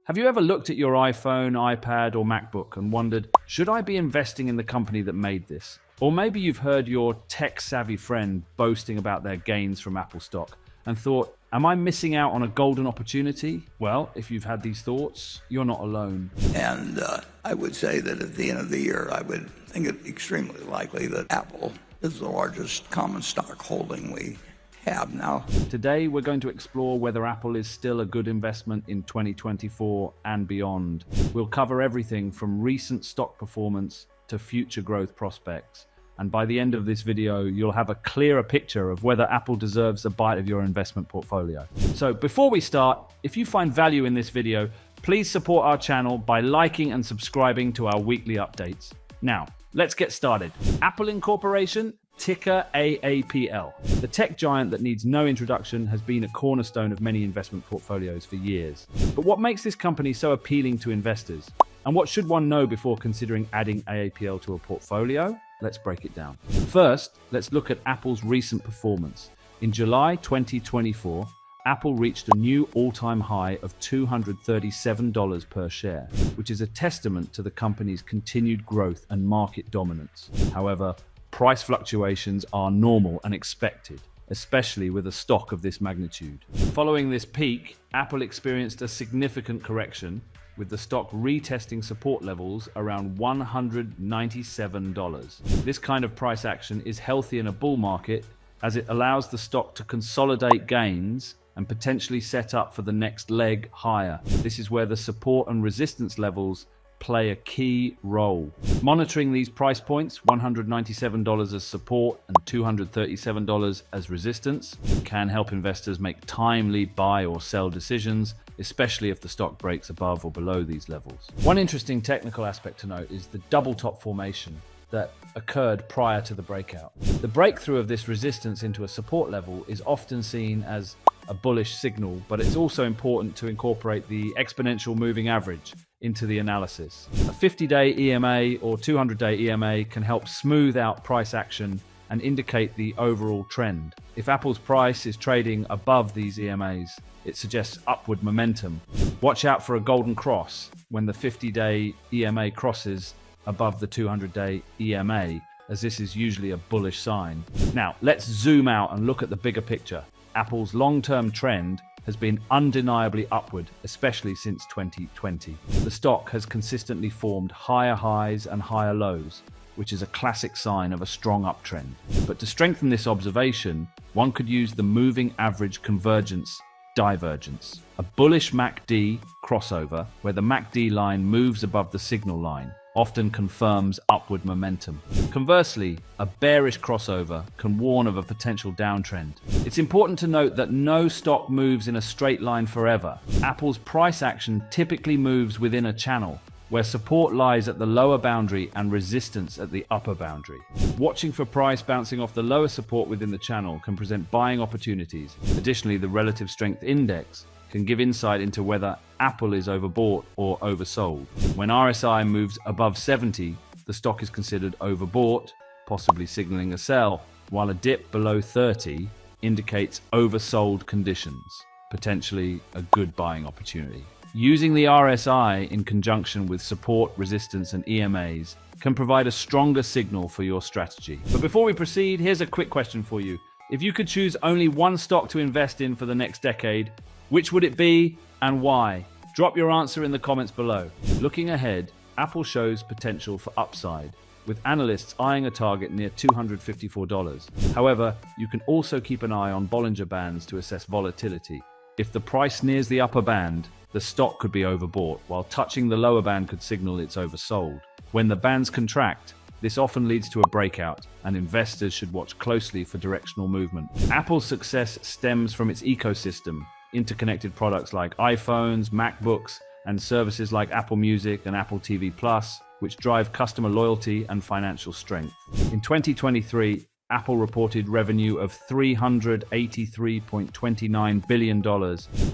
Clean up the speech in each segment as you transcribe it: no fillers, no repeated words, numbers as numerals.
Have you ever looked at your iPhone, iPad, or MacBook and wondered, should I be investing in the company that made this? Or maybe you've heard your tech-savvy friend boasting about their gains from Apple stock and thought, am I missing out on a golden opportunity? Well, if you've had these thoughts, you're not alone. And I would say that at the end of the year, I would think it extremely likely that Apple is the largest common stock holding we have now. Today, we're going to explore whether Apple is still a good investment in 2024 and beyond. We'll cover everything from recent stock performance to future growth prospects. And by the end of this video, you'll have a clearer picture of whether Apple deserves a bite of your investment portfolio. So before we start, if you find value in this video, please support our channel by liking and subscribing to our weekly updates. Now, let's get started. Apple Incorporation, ticker AAPL. The tech giant that needs no introduction has been a cornerstone of many investment portfolios for years. But what makes this company so appealing to investors? And what should one know before considering adding AAPL to a portfolio? Let's break it down. First, let's look at Apple's recent performance. In July 2024, Apple reached a new all-time high of $237 per share, which is a testament to the company's continued growth and market dominance. However, price fluctuations are normal and expected, especially with a stock of this magnitude. Following this peak, Apple experienced a significant correction, with the stock retesting support levels around $197. This kind of price action is healthy in a bull market, as it allows the stock to consolidate gains and potentially set up for the next leg higher. This is where the support and resistance levels play a key role. Monitoring these price points, $197 as support and $237 as resistance, can help investors make timely buy or sell decisions, especially if the stock breaks above or below these levels. One interesting technical aspect to note is the double top formation that occurred prior to the breakout. The breakthrough of this resistance into a support level is often seen as a bullish signal, but it's also important to incorporate the exponential moving average into the analysis. A 50-day EMA or 200-day EMA can help smooth out price action and indicate the overall trend. If Apple's price is trading above these EMAs, it suggests upward momentum. Watch out for a golden cross when the 50-day EMA crosses above the 200-day EMA, as this is usually a bullish sign. Now, let's zoom out and look at the bigger picture. Apple's long-term trend has been undeniably upward, especially since 2020. The stock has consistently formed higher highs and higher lows, which is a classic sign of a strong uptrend. But to strengthen this observation, one could use the moving average convergence divergence, a bullish MACD crossover where the MACD line moves above the signal line, often confirms upward momentum. Conversely, a bearish crossover can warn of a potential downtrend. It's important to note that no stock moves in a straight line forever. Apple's price action typically moves within a channel, where support lies at the lower boundary and resistance at the upper boundary. Watching for price bouncing off the lower support within the channel can present buying opportunities. Additionally, the relative strength index can give insight into whether Apple is overbought or oversold. When RSI moves above 70, the stock is considered overbought, possibly signaling a sell, while a dip below 30 indicates oversold conditions, potentially a good buying opportunity. Using the RSI in conjunction with support, resistance, and EMAs can provide a stronger signal for your strategy. But before we proceed, here's a quick question for you. If you could choose only one stock to invest in for the next decade, which would it be and why? Drop your answer in the comments below. Looking ahead, Apple shows potential for upside, with analysts eyeing a target near $254. However, you can also keep an eye on Bollinger Bands to assess volatility. If the price nears the upper band, the stock could be overbought, while touching the lower band could signal it's oversold. When the bands contract, this often leads to a breakout, and investors should watch closely for directional movement. Apple's success stems from its ecosystem, interconnected products like iPhones, MacBooks, and services like Apple Music and Apple TV Plus, which drive customer loyalty and financial strength. In 2023, Apple reported revenue of $383.29 billion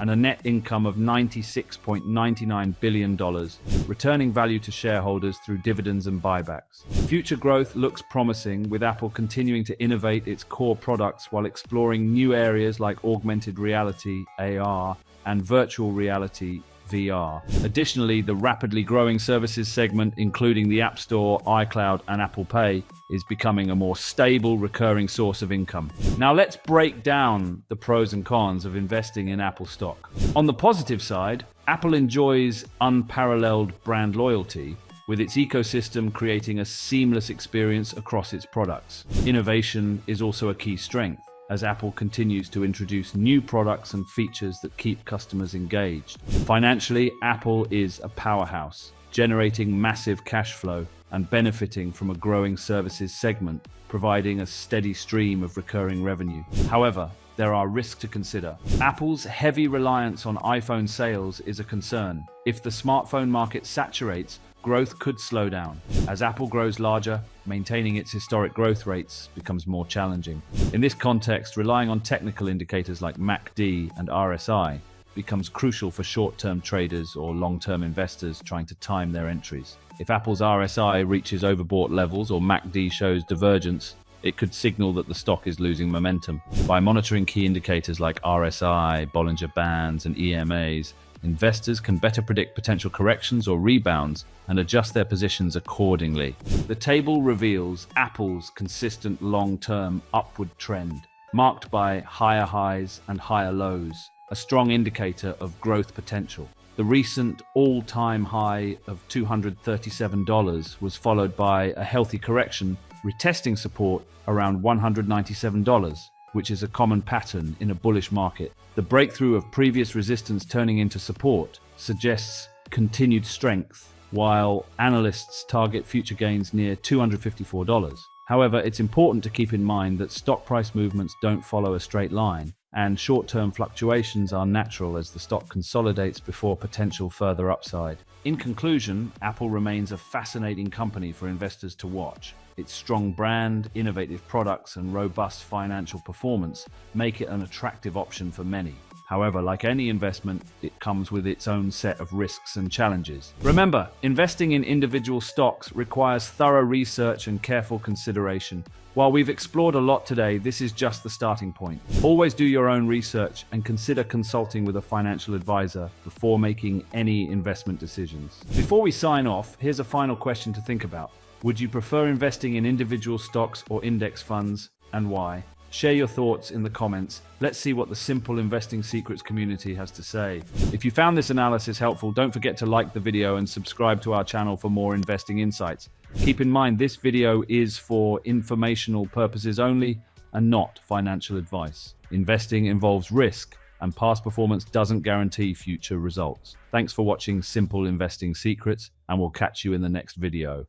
and a net income of $96.99 billion, returning value to shareholders through dividends and buybacks. Future growth looks promising, with Apple continuing to innovate its core products while exploring new areas like augmented reality, AR, and virtual reality, VR. Additionally, the rapidly growing services segment, including the App Store, iCloud, and Apple Pay, is becoming a more stable, recurring source of income. Now let's break down the pros and cons of investing in Apple stock. On the positive side, Apple enjoys unparalleled brand loyalty, with its ecosystem creating a seamless experience across its products. Innovation is also a key strength, as Apple continues to introduce new products and features that keep customers engaged. Financially, Apple is a powerhouse, generating massive cash flow and benefiting from a growing services segment, providing a steady stream of recurring revenue. However, there are risks to consider. Apple's heavy reliance on iPhone sales is a concern. If the smartphone market saturates, growth could slow down. As Apple grows larger, maintaining its historic growth rates becomes more challenging. In this context, relying on technical indicators like MACD and RSI becomes crucial for short-term traders or long-term investors trying to time their entries. If Apple's RSI reaches overbought levels or MACD shows divergence, it could signal that the stock is losing momentum. By monitoring key indicators like RSI, Bollinger Bands, and EMAs, investors can better predict potential corrections or rebounds and adjust their positions accordingly. The table reveals Apple's consistent long-term upward trend, marked by higher highs and higher lows, a strong indicator of growth potential. The recent all-time high of $237 was followed by a healthy correction, retesting support around $197, which is a common pattern in a bullish market. The breakthrough of previous resistance turning into support suggests continued strength, while analysts target future gains near $254. However, it's important to keep in mind that stock price movements don't follow a straight line, and short-term fluctuations are natural as the stock consolidates before potential further upside. In conclusion, Apple remains a fascinating company for investors to watch. Its strong brand, innovative products, and robust financial performance make it an attractive option for many. However, like any investment, it comes with its own set of risks and challenges. Remember, investing in individual stocks requires thorough research and careful consideration. While we've explored a lot today, this is just the starting point. Always do your own research and consider consulting with a financial advisor before making any investment decisions. Before we sign off, here's a final question to think about. Would you prefer investing in individual stocks or index funds, and why? Share your thoughts in the comments. Let's see what the Simple Investing Secrets community has to say. If you found this analysis helpful, don't forget to like the video and subscribe to our channel for more investing insights. Keep in mind, this video is for informational purposes only and not financial advice. Investing involves risk, and past performance doesn't guarantee future results. Thanks for watching Simple Investing Secrets, and we'll catch you in the next video.